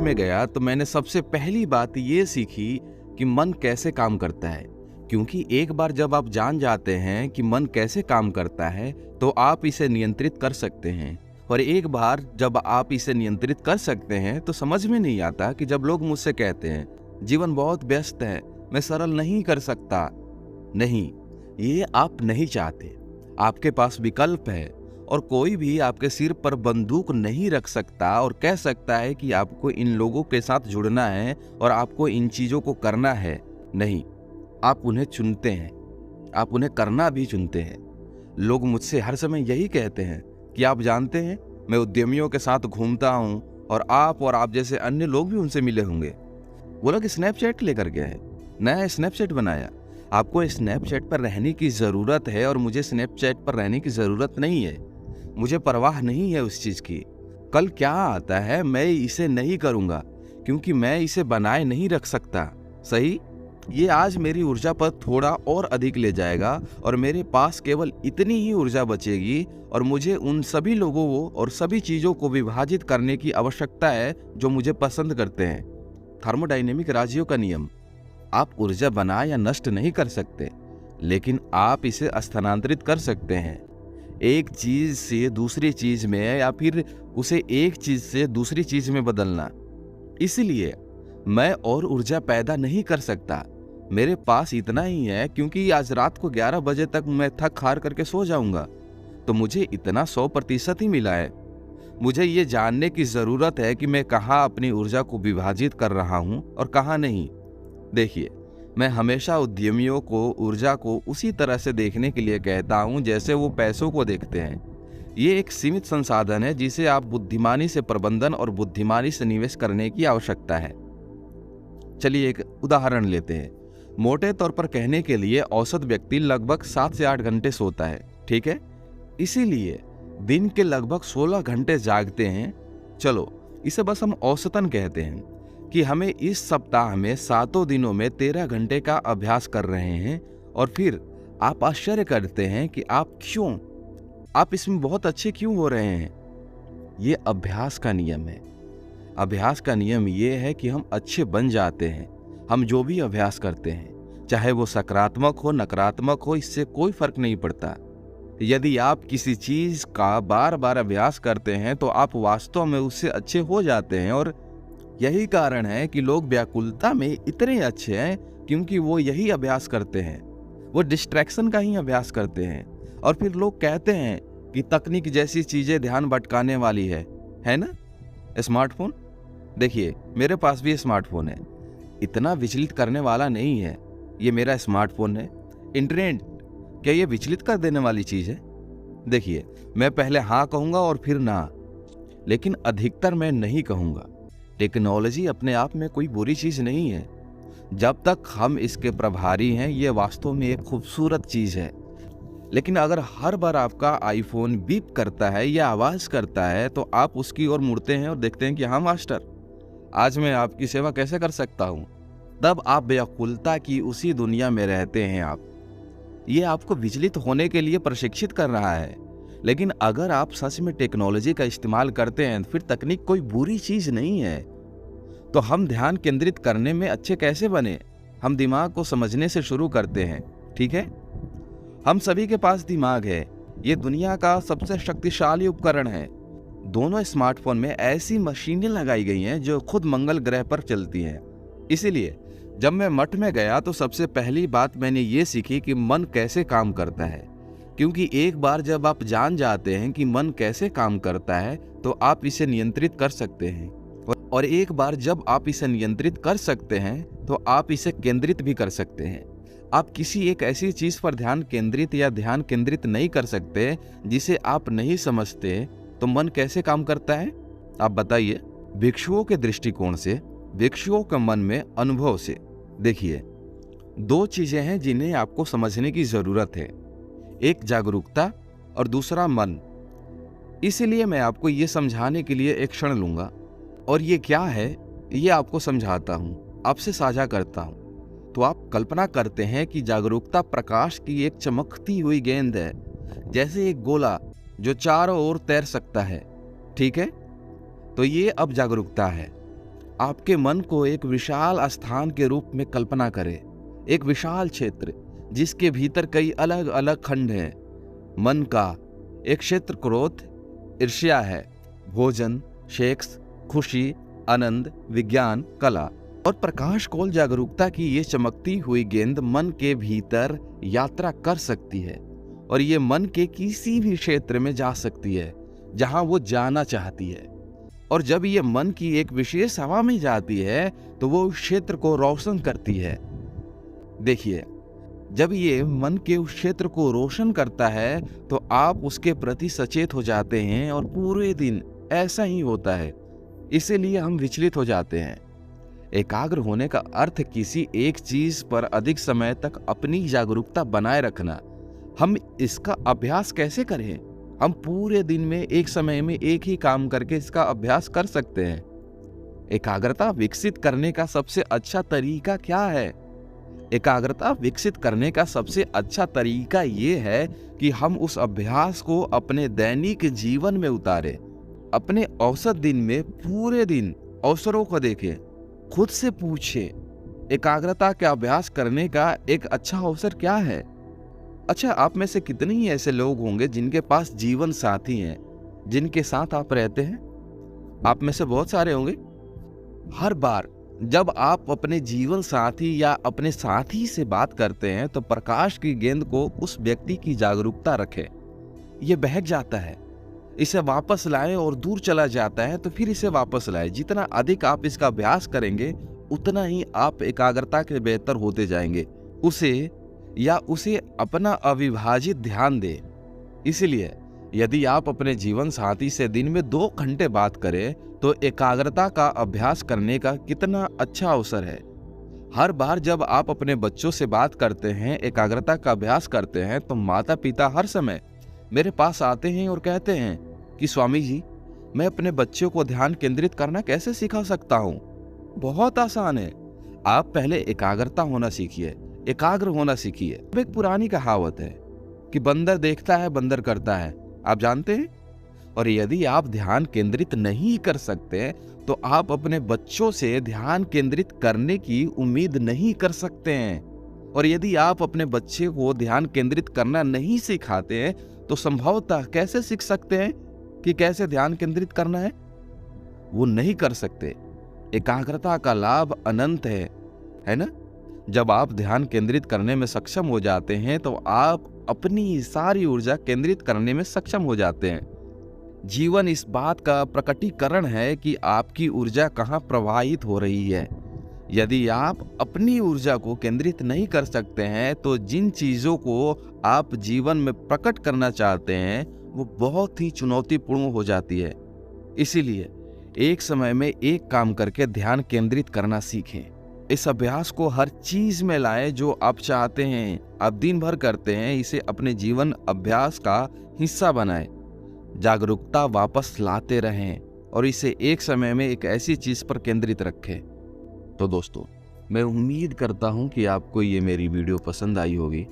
में गया तो मैंने सबसे पहली बात ये सीखी कि मन कैसे काम करता है। क्योंकि एक बार जब आप जान जाते हैं कि मन कैसे काम करता है तो आप इसे नियंत्रित कर सकते हैं। और एक बार जब आप इसे नियंत्रित कर सकते हैं तो समझ में नहीं आता कि जब लोग मुझसे कहते हैं जीवन बहुत व्यस्त है, मैं सरल नहीं कर सकता। नहीं, ये आप नहीं चाहते। आपके पास विकल्प है और कोई भी आपके सिर पर बंदूक नहीं रख सकता और कह सकता है कि आपको इन लोगों के साथ जुड़ना है और आपको इन चीज़ों को करना है। नहीं, आप उन्हें चुनते हैं, आप उन्हें करना भी चुनते हैं। लोग मुझसे हर समय यही कहते हैं कि आप जानते हैं मैं उद्यमियों के साथ घूमता हूँ और आप जैसे अन्य लोग भी उनसे मिले होंगे। वो लोग स्नैपचैट लेकर गए हैं, नया स्नैपचैट बनाया। आपको स्नैपचैट पर रहने की ज़रूरत है और मुझे स्नैपचैट पर रहने की ज़रूरत नहीं है। मुझे परवाह नहीं है उस चीज़ की। कल क्या आता है मैं इसे नहीं करूँगा क्योंकि मैं इसे बनाए नहीं रख सकता। सही, ये आज मेरी ऊर्जा पर थोड़ा और अधिक ले जाएगा और मेरे पास केवल इतनी ही ऊर्जा बचेगी और मुझे उन सभी लोगों और सभी चीज़ों को विभाजित करने की आवश्यकता है जो मुझे पसंद करते हैं। थर्मोडायनेमिक राज्यों का नियम, आप ऊर्जा बना या नष्ट नहीं कर सकते, लेकिन आप इसे स्थानांतरित कर सकते हैं। एक चीज़ से दूसरी चीज़ में या फिर उसे एक चीज़ से दूसरी चीज़ में बदलना। इसलिए मैं और ऊर्जा पैदा नहीं कर सकता। मेरे पास इतना ही है क्योंकि आज रात को 11 बजे तक मैं थक हार करके सो जाऊंगा, तो मुझे इतना 100% ही मिला है। मुझे ये जानने की ज़रूरत है कि मैं कहाँ अपनी ऊर्जा को विभाजित कर रहा हूँ और कहाँ नहीं। देखिए, मैं हमेशा उद्यमियों को ऊर्जा को उसी तरह से देखने के लिए कहता हूँ जैसे वो पैसों को देखते हैं। ये एक सीमित संसाधन है जिसे आप बुद्धिमानी से प्रबंधन और बुद्धिमानी से निवेश करने की आवश्यकता है। चलिए एक उदाहरण लेते हैं। मोटे तौर पर कहने के लिए औसत व्यक्ति लगभग 7 से 8 घंटे सोता है, ठीक है? इसीलिए दिन के लगभग 16 घंटे जागते हैं। चलो इसे बस हम औसतन कहते हैं कि हमें इस सप्ताह में 7 दिनों में 13 घंटे का अभ्यास कर रहे हैं। और फिर आप आश्चर्य करते हैं कि आप इसमें बहुत अच्छे क्यों हो रहे हैं। ये अभ्यास का नियम है। अभ्यास का नियम ये है कि हम अच्छे बन जाते हैं। हम जो भी अभ्यास करते हैं, चाहे वो सकारात्मक हो नकारात्मक हो, इससे कोई फर्क नहीं पड़ता। यदि आप किसी चीज का बार बार अभ्यास करते हैं तो आप वास्तव में उससे अच्छे हो जाते हैं। और यही कारण है कि लोग व्याकुलता में इतने अच्छे हैं क्योंकि वो यही अभ्यास करते हैं। वो डिस्ट्रैक्शन का ही अभ्यास करते हैं। और फिर लोग कहते हैं कि तकनीक जैसी चीजें ध्यान भटकाने वाली है ना? स्मार्टफोन, देखिए मेरे पास भी स्मार्टफोन है, इतना विचलित करने वाला नहीं है। ये मेरा स्मार्टफोन है। इंटरनेट क्या ये विचलित कर देने वाली चीज है? देखिए, मैं पहले हाँ कहूंगा और फिर ना, लेकिन अधिकतर मैं नहीं कहूंगा। टेक्नोलॉजी अपने आप में कोई बुरी चीज नहीं है जब तक हम इसके प्रभारी हैं। ये वास्तव में एक खूबसूरत चीज है। लेकिन अगर हर बार आपका आईफोन बीप करता है या आवाज करता है तो आप उसकी ओर मुड़ते हैं और देखते हैं कि हाँ मास्टर, आज मैं आपकी सेवा कैसे कर सकता हूँ। तब आप व्याकुलता की उसी दुनिया में रहते हैं। ये आपको विचलित होने के लिए प्रशिक्षित कर रहा है। लेकिन अगर आप सच में टेक्नोलॉजी का इस्तेमाल करते हैं फिर तकनीक कोई बुरी चीज नहीं है। तो हम ध्यान केंद्रित करने में अच्छे कैसे बने? हम दिमाग को समझने से शुरू करते हैं, ठीक है? हम सभी के पास दिमाग है। ये दुनिया का सबसे शक्तिशाली उपकरण है। दोनों स्मार्टफोन में ऐसी मशीनें लगाई गई हैं जो खुद मंगल ग्रह पर चलती हैं। इसीलिए जब मैं मठ में गया तो सबसे पहली बात मैंने ये सीखी कि मन कैसे काम करता है। क्योंकि एक बार जब आप जान जाते हैं कि मन कैसे काम करता है तो आप इसे नियंत्रित कर सकते हैं। और एक बार जब आप इसे नियंत्रित कर सकते हैं तो आप इसे केंद्रित भी कर सकते हैं। आप किसी एक ऐसी चीज पर ध्यान केंद्रित नहीं कर सकते जिसे आप नहीं समझते। तो मन कैसे काम करता है आप बताइए? भिक्षुओं के दृष्टिकोण से, भिक्षुओं के मन में अनुभव से। देखिए, 2 चीजें हैं जिन्हें आपको समझने की जरूरत है, एक जागरूकता और दूसरा मन। इसीलिए मैं आपको ये समझाने के लिए एक क्षण लूंगा और ये क्या है ये आपको समझाता हूँ, आपसे साझा करता हूँ। तो आप कल्पना करते हैं कि जागरूकता प्रकाश की एक चमकती हुई गेंद है, जैसे एक गोला जो चारों ओर तैर सकता है, ठीक है? तो ये अब जागरूकता है। आपके मन को एक विशाल स्थान के रूप में कल्पना करें, एक विशाल क्षेत्र जिसके भीतर कई अलग अलग खंड हैं। मन का एक क्षेत्र क्रोध, ईर्ष्या है, भोजन, सेक्स, खुशी, आनंद, विज्ञान, कला और प्रकाश कोल जागरूकता की ये चमकती हुई गेंद मन के भीतर यात्रा कर सकती है और ये मन के किसी भी क्षेत्र में जा सकती है जहां वो जाना चाहती है। और जब ये मन की एक विशेष हवा में जाती है तो वो उस क्षेत्र को रोशन करती है। देखिए, जब ये मन के उस क्षेत्र को रोशन करता है तो आप उसके प्रति सचेत हो जाते हैं और पूरे दिन ऐसा ही होता है, इसीलिए हम विचलित हो जाते हैं। एकाग्र होने का अर्थ किसी एक चीज पर अधिक समय तक अपनी जागरूकता बनाए रखना। हम इसका अभ्यास कैसे करें? हम पूरे दिन में एक समय में एक ही काम करके इसका अभ्यास कर सकते हैं। एकाग्रता विकसित करने का सबसे अच्छा तरीका क्या है? एकाग्रता विकसित करने का सबसे अच्छा तरीका ये है कि हम उस अभ्यास को अपने दैनिक जीवन में उतारें। अपने औसत दिन में पूरे दिन अवसरों को देखें, खुद से पूछें, एकाग्रता का अभ्यास करने का एक अच्छा अवसर क्या है? अच्छा, आप में से कितने ही ऐसे लोग होंगे जिनके पास जीवन साथी हैं, जिनके साथ आप रहते हैं? आप में से बहुत सारे होंगे। हर बार जब आप अपने जीवन साथी या अपने साथी से बात करते हैं तो प्रकाश की गेंद को उस व्यक्ति की जागरूकता रखें। यह बहक जाता है, इसे वापस लाएं और दूर चला जाता है तो फिर इसे वापस लाएं। जितना अधिक आप इसका अभ्यास करेंगे उतना ही आप एकाग्रता के बेहतर होते जाएंगे। उसे अपना अविभाजित ध्यान दें। इसलिए यदि आप अपने जीवन साथी से दिन में 2 घंटे बात करें तो एकाग्रता का अभ्यास करने का कितना अच्छा अवसर है। हर बार जब आप अपने बच्चों से बात करते हैं, एकाग्रता का अभ्यास करते हैं, तो माता पिता हर समय मेरे पास आते हैं और कहते हैं कि स्वामी जी, मैं अपने बच्चों को ध्यान केंद्रित करना कैसे सिखा सकता हूँ? बहुत आसान है। आप पहले एकाग्रता होना सीखिए, एकाग्र होना सीखिए। अब एक पुरानी कहावत है कि बंदर देखता है, बंदर करता है। आप जानते हैं? और यदि आप ध्यान केंद्रित नहीं कर सकते तो आप अपने बच्चों से ध्यान केंद्रित करने की उम्मीद नहीं कर सकते हैं। और यदि आप अपने बच्चे को ध्यान केंद्रित करना नहीं सिखाते हैं तो संभवतः कैसे सीख सकते हैं कि कैसे ध्यान केंद्रित करना है? वो नहीं कर सकते। एकाग्रता का लाभ अनंत है ना? जब आप ध्यान केंद्रित करने में सक्षम हो जाते हैं तो आप अपनी सारी ऊर्जा केंद्रित करने में सक्षम हो जाते हैं। जीवन इस बात का प्रकटीकरण है कि आपकी ऊर्जा कहाँ प्रवाहित हो रही है। यदि आप अपनी ऊर्जा को केंद्रित नहीं कर सकते हैं तो जिन चीजों को आप जीवन में प्रकट करना चाहते हैं वो बहुत ही चुनौतीपूर्ण हो जाती है। इसीलिए एक समय में एक काम करके ध्यान केंद्रित करना सीखें। इस अभ्यास को हर चीज में लाएं जो आप चाहते हैं, आप दिन भर करते हैं। इसे अपने जीवन अभ्यास का हिस्सा बनाएं। जागरूकता वापस लाते रहें और इसे एक समय में एक ऐसी चीज पर केंद्रित रखें। तो दोस्तों, मैं उम्मीद करता हूं कि आपको ये मेरी वीडियो पसंद आई होगी।